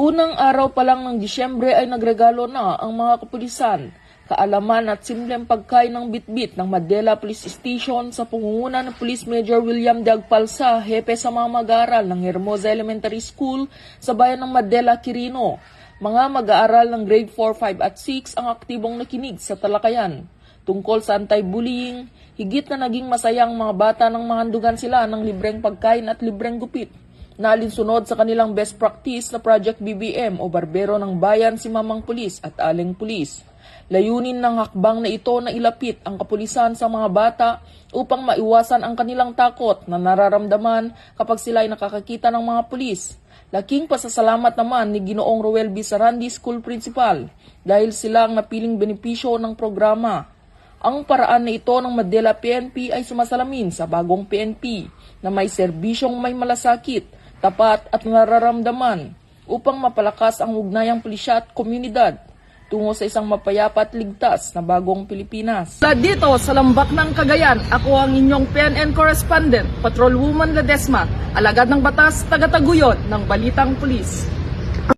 Unang araw pa lang ng Disyembre ay nagregalo na ang mga kapulisan, kaalaman at simpleng pagkain ng bitbit ng Madela Police Station sa pangunguna ng Police Major William Dagpalsa, hepe sa mga mag-aaral ng Hermosa Elementary School sa bayan ng Madela, Quirino. Mga mag-aaral ng grade 4, 5 at 6 ang aktibong nakinig sa talakayan. Tungkol sa anti-bullying, higit na naging masayang mga bata nang mahandugan sila ng libreng pagkain at libreng gupit. Nalinsunod sa kanilang best practice na Project BBM o Barbero ng Bayan si Mamang Pulis at Aling Pulis. Layunin ng hakbang na ito na ilapit ang kapulisan sa mga bata upang maiwasan ang kanilang takot na nararamdaman kapag sila ay nakakakita ng mga pulis. Laking pasasalamat naman ni Ginoong Roel B. Sarandi School Principal dahil sila ang napiling benepisyo ng programa. Ang paraan na ito ng Madela PNP ay sumasalamin sa bagong PNP na may serbisyong may malasakit, tapat at nararamdaman upang mapalakas ang ugnayang pulisya at komunidad tungo sa isang mapayapa at ligtas na bagong Pilipinas. Dito sa Lambak ng Cagayan, ako ang inyong PNN correspondent, Patrolwoman Ledesma, alagad ng batas, taga-taguyod ng Balitang Pulis.